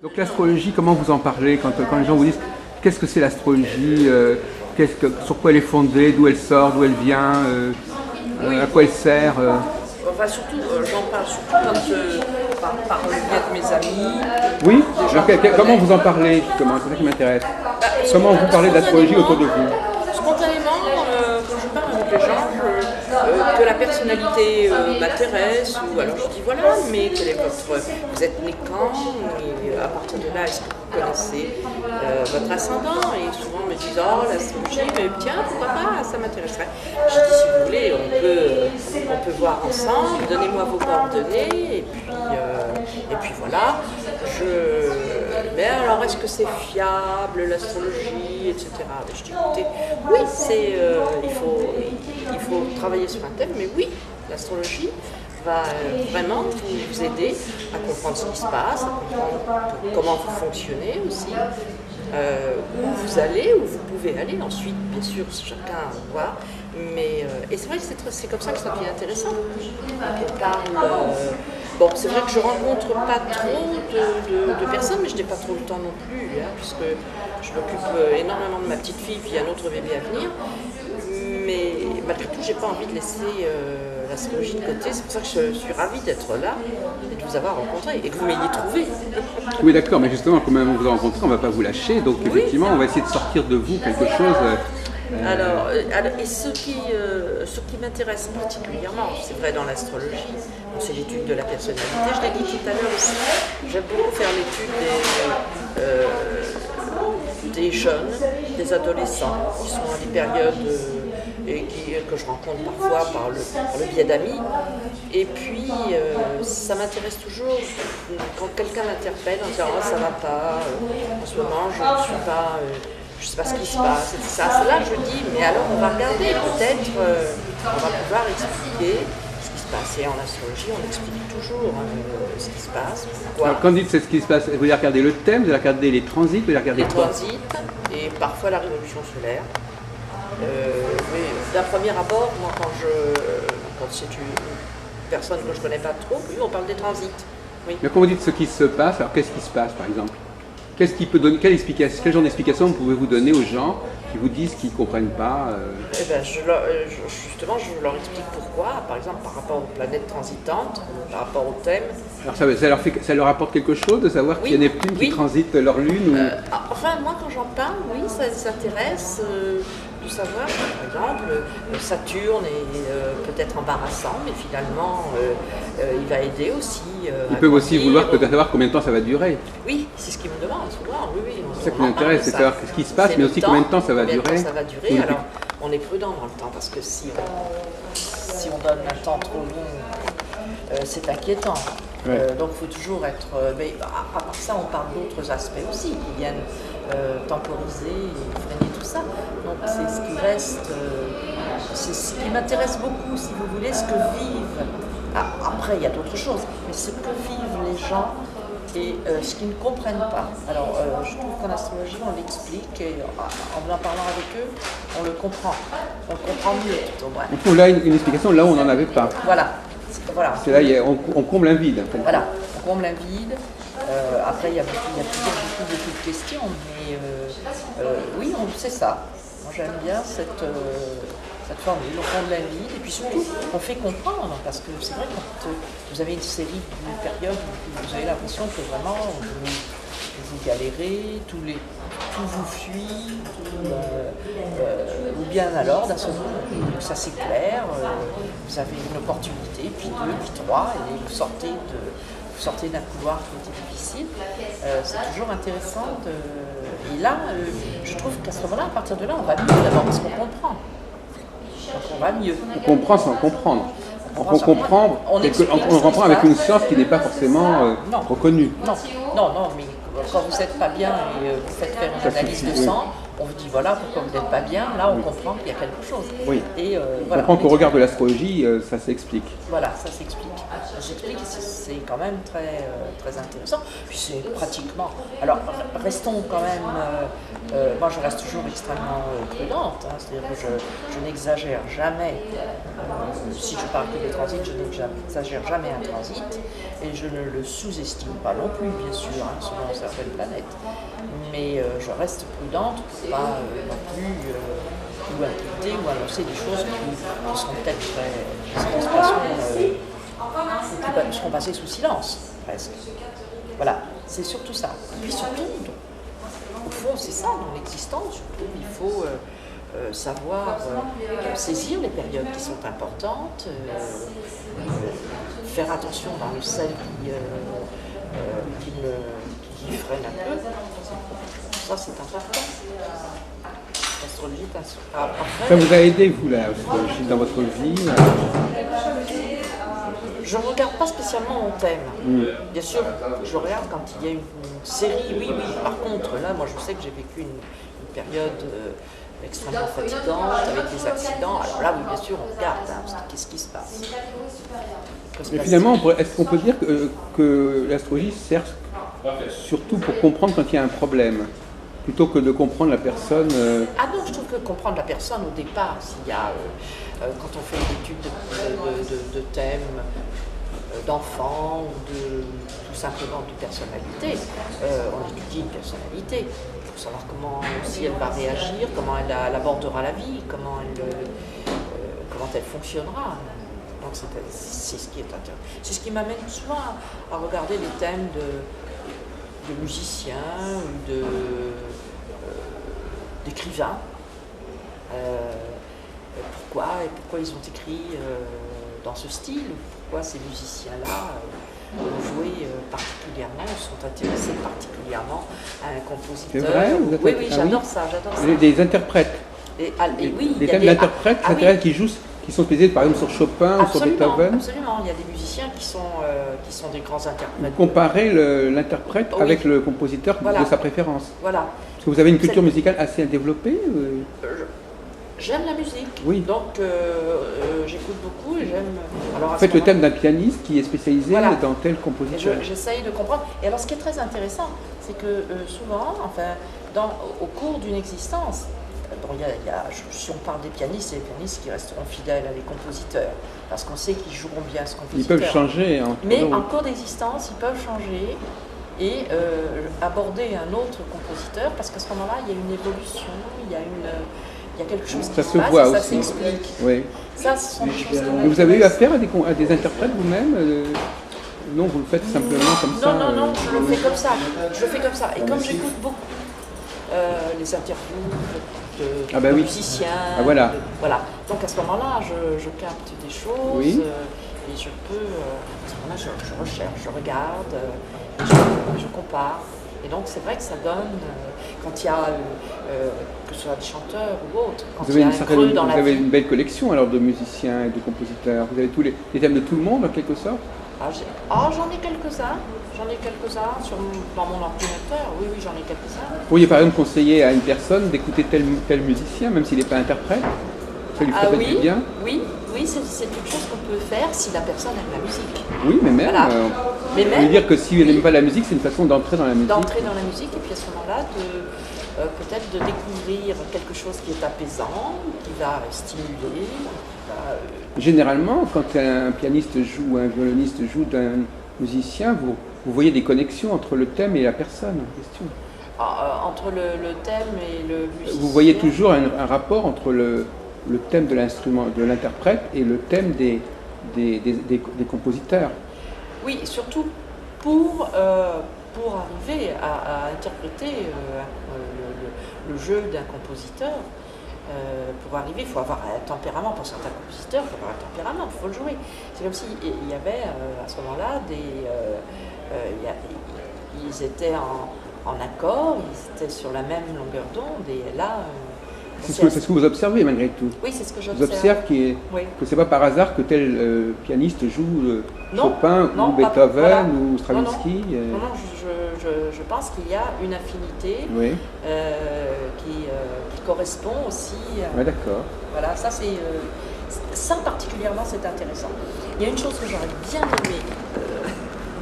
Donc l'astrologie, comment vous en parlez quand les gens vous disent qu'est-ce que c'est l'astrologie, sur quoi elle est fondée, d'où elle sort, d'où elle vient, à quoi elle sert Enfin, surtout, j'en parle surtout par le biais de mes amis. Oui. Alors, comment vous en parlez justement? C'est ça qui m'intéresse. Comment vous parlez d'astrologie autour de vous? Spontanément, quand je parle avec les gens, que la personnalité m'intéresse, ou alors je dis voilà, mais quel est vous êtes né quand, et à partir de là, est-ce que vous connaissez votre ascendant? Et souvent on me dit oh l'astrologie, mais tiens, pourquoi pas, ça m'intéresserait. Je dis si vous voulez, on peut voir ensemble, donnez-moi vos coordonnées, et puis voilà. Mais alors est-ce que c'est fiable l'astrologie, etc. Je dis écoutez, oui, il faut travailler sur un thème, mais oui, l'astrologie va vraiment vous aider à comprendre ce qui se passe, à comprendre comment vous fonctionnez aussi, où vous allez, où vous pouvez aller. Ensuite, bien sûr, chacun voit. Et c'est vrai que c'est comme ça que ça devient intéressant. On parle. Bon, c'est vrai que je rencontre pas trop de personnes, mais je n'ai pas trop le temps non plus, puisque je m'occupe énormément de ma petite fille, puis il y a un autre bébé à venir. Mais malgré tout, j'ai pas envie de laisser l'astrologie de côté. C'est pour ça que je suis ravie d'être là et de vous avoir rencontré et que vous m'ayez trouvé. Oui, d'accord, mais justement, comme on vous a rencontré, on ne va pas vous lâcher. Donc, effectivement, on va essayer de sortir de vous quelque chose. Alors, et ce qui m'intéresse particulièrement, c'est vrai dans l'astrologie, c'est l'étude de la personnalité. Je l'ai dit tout à l'heure aussi, j'aime beaucoup faire l'étude des jeunes, des adolescents qui sont à des périodes que je rencontre parfois par le biais d'amis. Et puis, ça m'intéresse toujours quand quelqu'un m'interpelle en disant oh, ça va pas, en ce moment je ne suis pas... je ne sais pas ce qui se passe, et ça. Là, je dis, mais alors on va regarder, peut-être on va pouvoir expliquer ce qui se passe. Et en astrologie, on explique toujours ce qui se passe, pourquoi. Alors, quand vous dites c'est ce qui se passe, vous allez regarder le thème, vous allez regarder les transits, vous allez regarder les transits, et parfois la révolution solaire. Mais d'un premier abord, moi, quand c'est une personne que je ne connais pas trop, oui, on parle des transits. Oui. Mais quand vous dites ce qui se passe, alors qu'est-ce qui se passe, par exemple? Qu'est-ce qui peut donner, quel genre d'explication pouvez-vous donner aux gens qui vous disent qu'ils ne comprennent pas Eh ben, justement, je leur explique pourquoi, par exemple par rapport aux planètes transitantes, par rapport au thème. Alors ça leur apporte quelque chose de savoir qu'il y a Neptune qui transite leur lune Enfin, moi quand j'en parle, oui, ça les intéresse de savoir, par exemple, Saturne est peut-être embarrassant, mais finalement, il va aider aussi. Ils peuvent aussi vouloir peut-être savoir combien de temps ça va durer. Oui, c'est ce qu'ils me demandent souvent. Oui, c'est ça qui m'intéresse, c'est savoir ce qui se passe, mais aussi combien de temps ça va durer. Ça va durer. Alors, on est prudent dans le temps, parce que si on donne un temps trop long, c'est inquiétant. Ouais. Donc il faut toujours être... mais à part ça, on parle d'autres aspects aussi qui viennent temporiser et freiner tout ça. Donc c'est ce qui reste... c'est ce qui m'intéresse beaucoup, si vous voulez, ce que vivent... après, il y a d'autres choses, mais ce que vivent les gens et ce qu'ils ne comprennent pas. Alors, je trouve qu'en astrologie, on l'explique et en parlant avec eux, on le comprend. On le comprend mieux, plutôt. Ouais. On trouve là une explication là où on n'en avait pas. Voilà. C'est là, on comble un vide. En fait. Voilà, on comble un vide. Après, il y a beaucoup de questions, mais oui, c'est ça. Moi, j'aime bien cette formule, on comble un vide, et puis surtout, on fait comprendre, parce que c'est vrai que quand vous avez une série d'une période où vous avez l'impression que vraiment vous galérez, tout vous fuit, ou bien alors, d'un seul coup, ça s'éclaire, vous avez une opportunité, puis deux, puis trois, et vous sortez d'un couloir qui était difficile. C'est toujours intéressant. Et là, je trouve qu'à ce moment-là, à partir de là, on va mieux d'abord, parce qu'on comprend. Donc on va mieux. On comprend sans comprendre. On comprend avec une science qui n'est pas forcément reconnue. Non, mais quand vous n'êtes pas bien et vous faites faire une analyse de sang, on vous dit voilà pourquoi vous n'êtes pas bien, là on comprend qu'il y a quelque chose. Oui. Et On voilà, comprend qu'au regard de l'astrologie, ça s'explique. voilà, ça s'explique. Ça s'explique et c'est quand même très intéressant. Puis c'est pratiquement. Alors restons quand même. Moi je reste toujours extrêmement prudente, hein, c'est-à-dire que je n'exagère jamais. Si je parle que de transit, je n'exagère jamais un transit et je ne le sous-estime pas non plus, bien sûr, hein, selon certaines planètes. Mais je reste prudente pour ne pas non plus ou inquiéter ou annoncer des choses qui seront peut-être qui seront passées sous silence, presque. Voilà, c'est surtout ça. Et puis surtout, au fond, c'est ça dans l'existence, surtout, il faut savoir saisir les périodes qui sont importantes, faire attention dans celles qui freinent un peu. Ça, c'est important. L'astrologie, après, Ça vous a aidé, vous, l'astrologie, dans votre vie? je ne regarde pas spécialement mon thème. Bien sûr, je regarde quand il y a une série, oui. Par contre, là, moi, je sais que j'ai vécu une période extrêmement fatigante, avec des accidents. Alors là, oui, bien sûr, on regarde, hein, qu'est-ce qui se passe. Et finalement, est-ce qu'on peut dire que l'astrologie sert surtout pour comprendre quand il y a un problème, plutôt que de comprendre la personne Ah non, je trouve que comprendre la personne au départ, s'il y a, quand on fait une étude de thèmes, d'enfants ou tout simplement de personnalité, on étudie une personnalité pour savoir comment aussi elle va réagir, comment elle abordera la vie, comment elle fonctionnera. Donc c'est ce qui est intéressant. C'est ce qui m'amène souvent à regarder les thèmes de musiciens ou d'écrivains. Pourquoi ils ont écrit dans ce style, pourquoi ces musiciens-là ont joué particulièrement, sont intéressés particulièrement à un compositeur. C'est vrai? Oui, j'adore ça. Des interprètes. Oui, thèmes d'interprètes qui sont spécialisés par exemple sur Chopin ou sur Beethoven. Absolument, il y a des musiciens qui sont des grands interprètes. Vous comparez l'interprète avec le compositeur de sa préférence. Voilà. Parce que vous avez une culture musicale assez développée. J'aime la musique, oui. Donc j'écoute beaucoup et j'aime... Alors, faites le thème d'un pianiste qui est spécialisé dans tel compositeur. J'essaye de comprendre. Et alors ce qui est très intéressant, c'est que souvent, au cours d'une existence, si on parle des pianistes, c'est les pianistes qui resteront fidèles à les compositeurs, parce qu'on sait qu'ils joueront bien ce compositeur. Ils peuvent changer. Mais en cours d'existence, ils peuvent changer et aborder un autre compositeur, parce qu'à ce moment-là, il y a une évolution, il y a quelque chose qui se passe et ça s'explique. Oui. Ça, ce sont des choses vous avez eu affaire à des interprètes vous-même Non, vous le faites simplement comme ça. Non, je le fais comme ça. Et comme j'écoute beaucoup les interviews de musiciens, voilà. Donc à ce moment-là, je capte des choses et je peux. À ce moment-là, je recherche, je regarde, je compare. Et donc c'est vrai que ça donne, quand il y a, que ce soit des chanteurs ou autres, quand il y a un creux dans la vie. Vous avez une belle collection alors de musiciens et de compositeurs. Vous avez tous les thèmes de tout le monde en quelque sorte? J'en ai quelques-uns. Dans mon ordinateur. Oui, j'en ai quelques-uns. Vous pourriez par exemple conseiller à une personne d'écouter tel musicien, même s'il n'est pas interprète? Ça lui ferait du bien? Oui, c'est quelque chose qu'on peut faire si la personne aime la musique. Oui, mais même. On peut dire que si elle n'aime pas la musique, c'est une façon d'entrer dans la musique. D'entrer dans la musique et puis à ce moment-là, peut-être de découvrir quelque chose qui est apaisant, qui va stimuler. Généralement, quand un pianiste joue, un violoniste joue d'un musicien, vous voyez des connexions entre le thème et la personne en question. Entre le thème et le musicien. Vous voyez toujours un rapport entre le thème de l'instrument, de l'interprète et le thème des compositeurs. Oui, surtout pour arriver à interpréter le jeu d'un compositeur. Pour arriver, il faut avoir un tempérament. Pour certains compositeurs, il faut avoir un tempérament, il faut le jouer. C'est comme s'il y avait à ce moment-là ils étaient en accord, ils étaient sur la même longueur d'onde et là... c'est ce que vous observez malgré tout. Oui, c'est ce que j'observe. Vous observez que c'est pas par hasard que tel pianiste joue Chopin ou Beethoven ou Stravinsky. Non, je pense qu'il y a une affinité Oui. qui correspond aussi. Ouais, d'accord. Voilà, ça particulièrement c'est intéressant. Il y a une chose que j'aurais bien aimé,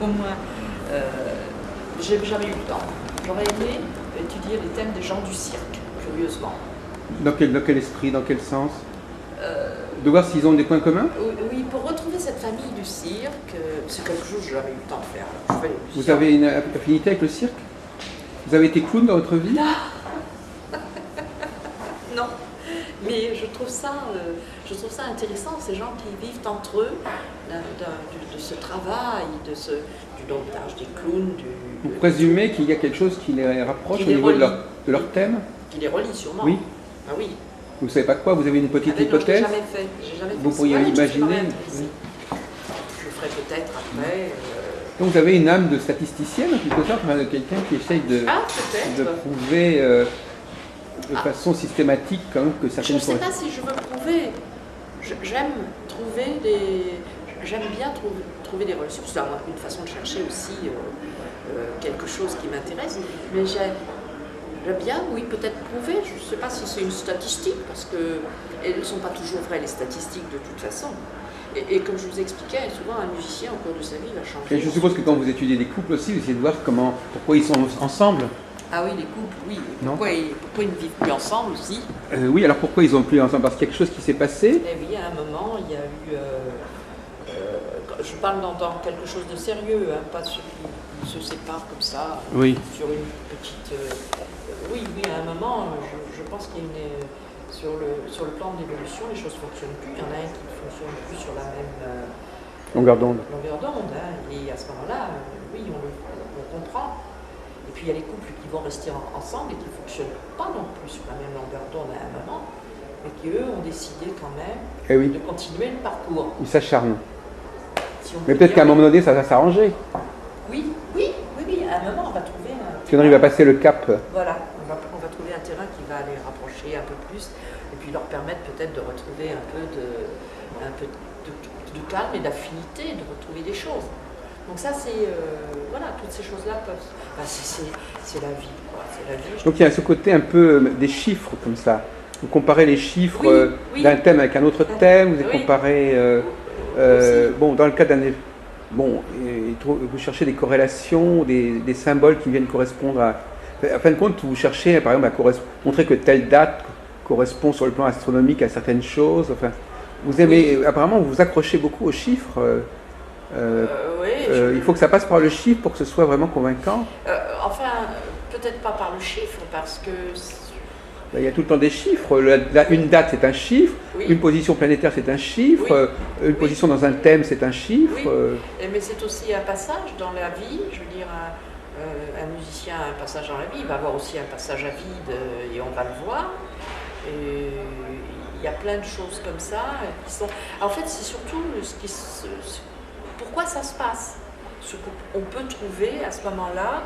au moins, j'ai jamais eu le temps. J'aurais aimé étudier les thèmes des gens du cirque, curieusement. Dans quel esprit, dans quel sens? De voir s'ils ont des points communs? Oui, pour retrouver cette famille du cirque, c'est quelque chose que j'ai jamais eu le temps de faire. Vous avez une affinité avec le cirque? Vous avez été clown dans votre vie? Non, mais je trouve ça intéressant, ces gens qui vivent entre eux, de ce travail, du domptage des clowns. Vous présumez qu'il y a quelque chose qui les rapproche au niveau de leur thème? Qui les relie sûrement. Oui. Ah oui. Vous ne savez pas quoi? Vous avez une petite hypothèse? Non, j'ai jamais fait. Vous pourriez l'imaginer? Je le ferai peut-être après. Donc vous avez une âme de statisticienne en quelque sorte, de quelqu'un qui essaye de prouver de façon systématique quand même que certaines... Je ne sais pas si je veux prouver. J'aime bien trouver des relations. C'est une façon de chercher aussi quelque chose qui m'intéresse. Mais j'aime bien, oui, peut-être prouver. Je ne sais pas si c'est une statistique, parce qu'elles ne sont pas toujours vraies, les statistiques, de toute façon. Et comme je vous expliquais, souvent un musicien, au cours de sa vie, va changer. Et je suppose que quand vous étudiez des couples aussi, vous essayez de voir pourquoi ils sont ensemble. Ah oui, les couples, oui. Pourquoi ils ne vivent plus ensemble aussi? Oui, alors pourquoi ils n'ont plus ensemble? Parce qu'il y a quelque chose qui s'est passé? Eh oui, à un moment, il y a eu... je parle dans quelque chose de sérieux, hein, pas ceux qui se séparent comme ça, oui. Sur une petite... oui, à un moment, je pense qu'il y a une... Sur le plan de l'évolution, les choses ne fonctionnent plus. Il y en a un qui ne fonctionne plus sur la même longueur d'onde. Hein, et à ce moment-là, oui, on comprend. Et puis il y a les couples qui vont rester ensemble et qui ne fonctionnent pas non plus sur la même longueur d'onde à un moment, mais qui eux ont décidé quand même de continuer le parcours. Ils s'acharnent. Mais peut-être qu'à un moment donné, ça va s'arranger. Oui, à un moment, on va trouver un... Si on arrive à passer le cap. Voilà, on va trouver un terrain qui va les rapprocher un peu plus, et puis leur permettre peut-être de retrouver un peu de calme et d'affinité, de retrouver des choses. Donc ça, c'est... voilà, toutes ces choses-là peuvent... Enfin, c'est la vie, quoi. C'est la vie. Donc il y a ce côté un peu des chiffres, comme ça. Vous comparez les chiffres d'un thème avec un autre thème, vous comparez... bon, dans le cas d'un... Bon, vous cherchez des corrélations, des symboles qui viennent correspondre à... En fin de compte, vous cherchez, par exemple, à montrer que telle date correspond sur le plan astronomique à certaines choses. Enfin, vous aimez... Apparemment, vous vous accrochez beaucoup aux chiffres. Il faut que ça passe par le chiffre pour que ce soit vraiment convaincant. Enfin, peut-être pas par le chiffre, parce que... Il y a tout le temps des chiffres. Une date, c'est un chiffre. Une position planétaire, c'est un chiffre. Une position dans un thème, c'est un chiffre. Mais c'est aussi un passage dans la vie. Je veux dire, un musicien a un passage dans la vie. Il va avoir aussi un passage à vide, et on va le voir. Et il y a plein de choses comme ça qui sont... En fait, c'est surtout pourquoi ça se passe. Ce qu'on peut trouver à ce moment-là,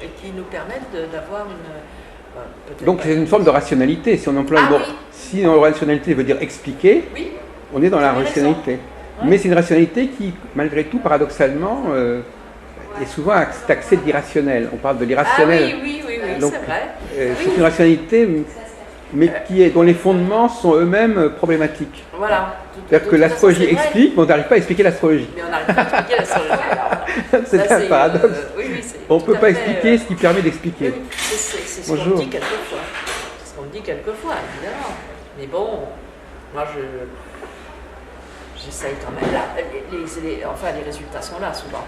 et qui nous permettent d'avoir une... Donc c'est une forme de rationalité. Si on emploie le mot, si la rationalité veut dire expliquer, on est dans la rationalité. Mais c'est une rationalité qui, malgré tout, paradoxalement, est souvent taxée d'irrationnel. On parle de l'irrationnel. Oui, donc, c'est vrai. C'est une rationalité, mais dont les fondements sont eux-mêmes problématiques. Voilà. C'est-à-dire que l'astrologie explique, mais on n'arrive pas à expliquer l'astrologie. Mais on n'arrive pas à expliquer l'astrologie. C'est un paradoxe. On ne peut pas expliquer ce qui permet d'expliquer. C'est ce qu'on dit quelquefois. C'est ce qu'on dit quelquefois, évidemment. Mais bon, moi j'essaye quand même. Là, les résultats sont là souvent.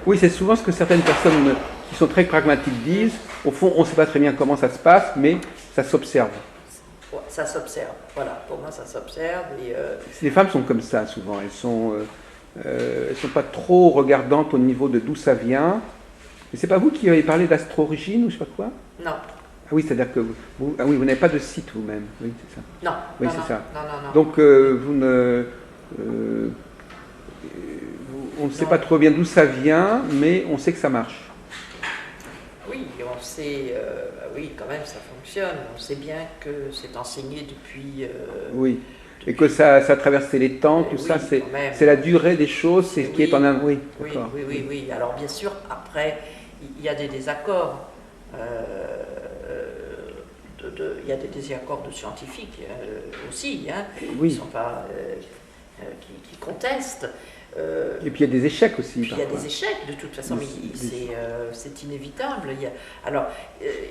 Oui, c'est souvent ce que certaines personnes qui sont très pragmatiques disent. Au fond, on ne sait pas très bien comment ça se passe, mais ça s'observe. Ça s'observe, voilà. Pour moi, ça s'observe. Les femmes sont comme ça souvent. Elles sont pas trop regardantes au niveau de d'où ça vient. Mais c'est pas vous qui avez parlé d'astro-origine ou je sais pas quoi? Non. Ah oui, c'est-à-dire que vous n'avez pas de site vous-même. Oui, c'est ça. Non. Oui, c'est ça. Non. Donc on ne sait pas trop bien d'où ça vient, mais on sait que ça marche. Oui, on sait, oui, quand même, ça fonctionne. On sait bien que c'est enseigné depuis... Oui. et que ça a traversé les temps, tout ça, c'est la durée des choses, c'est ce qui est en un... Oui, oui. Alors bien sûr, après, il y a des désaccords. Il y a des désaccords de scientifiques aussi, hein, qui sont pas, qui contestent. Et puis il y a des échecs aussi. Il y a des échecs de toute façon, mais c'est inévitable.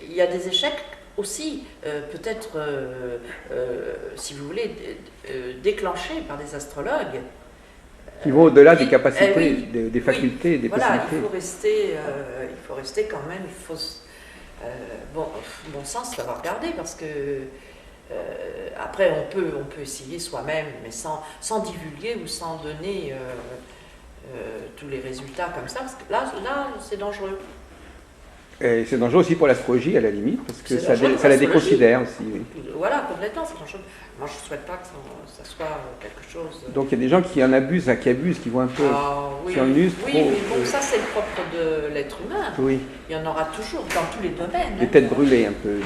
Il y a des échecs aussi, peut-être, si vous voulez, déclenchés par des astrologues. Qui vont au-delà des capacités, des facultés, des possibilités. Il faut rester quand même, bon sens d'avoir regardé, parce que après on peut essayer soi-même, mais sans divulguer ou sans donner tous les résultats comme ça, parce que là c'est dangereux. Et c'est dangereux aussi pour l'astrologie à la limite, parce que ça la déconsidère aussi. Oui. Voilà, complètement, c'est dangereux. Moi je ne souhaite pas que ça soit quelque chose... Donc il y a des gens qui en abusent, qui vont un peu... qui en usent trop. Oui, mais bon, ça c'est le propre de l'être humain. Oui. Il y en aura toujours dans tous les domaines. Les têtes brûlées un peu.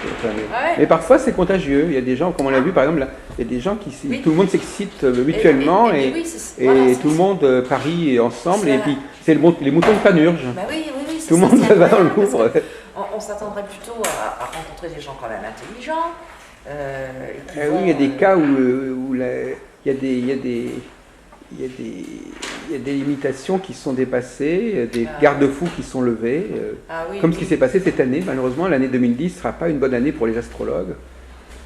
Mais parfois c'est contagieux. Il y a des gens, comme on l'a vu par exemple, là, il y a des gens qui... Tout le monde s'excite mutuellement et tout le monde parie ensemble et puis c'est les moutons de Panurge. Bah oui, tout le monde va dans le Louvre. On s'attendrait plutôt à rencontrer des gens quand même intelligents. Oui, il y a des cas où il y a des limitations qui sont dépassées, des garde-fous qui sont levés, comme ce qui s'est passé cette année. Malheureusement, l'année 2010 ne sera pas une bonne année pour les astrologues,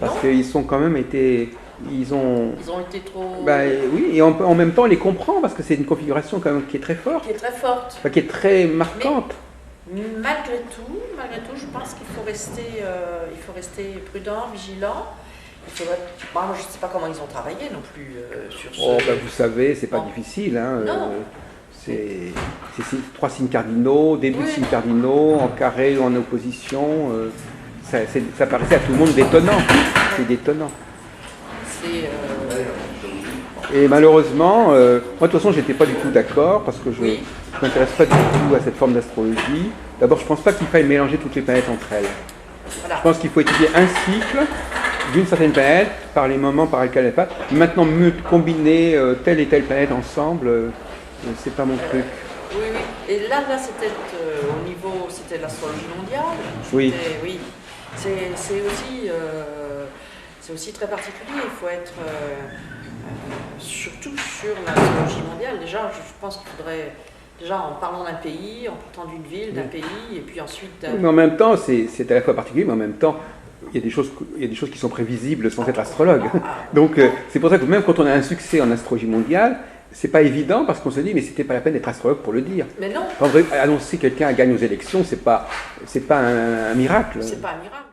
parce qu'ils sont quand même été... Ils ont été trop... oui, et en même temps on les comprend, parce que c'est une configuration quand même qui est très forte. Qui est très forte. Qui est très marquante. Mais malgré tout, je pense qu'il faut rester prudent, vigilant. Moi, je ne sais pas comment ils ont travaillé non plus sur ce... vous savez, c'est pas difficile. Hein, c'est 3 signes cardinaux, début de signes cardinaux, en carré ou en opposition. Ça paraissait à tout le monde détonnant. C'est détonnant. Et malheureusement, moi de toute façon, j'étais pas du tout d'accord, parce que je ne m'intéresse pas du tout à cette forme d'astrologie. D'abord, je ne pense pas qu'il faille mélanger toutes les planètes entre elles. Voilà. Je pense qu'il faut étudier un cycle d'une certaine planète, par les moments par lesquels elle passe. Maintenant, combiner telle et telle planète ensemble, c'est pas mon truc. Oui. Et là c'était au niveau, c'était l'astrologie mondiale. Oui. C'est aussi très particulier. Il faut être surtout sur l'astrologie mondiale. Déjà, je pense qu'il faudrait... Déjà, en parlant d'un pays, en partant d'une ville, d'un pays, et puis ensuite... Mais en même temps, c'est à la fois particulier, mais en même temps, il y a des choses qui sont prévisibles sans être astrologue. Donc, c'est pour ça que même quand on a un succès en astrologie mondiale, c'est pas évident, parce qu'on se dit, mais c'était pas la peine d'être astrologue pour le dire. Mais non. En vrai, annoncer quelqu'un gagne aux élections, c'est pas un miracle. C'est pas un miracle.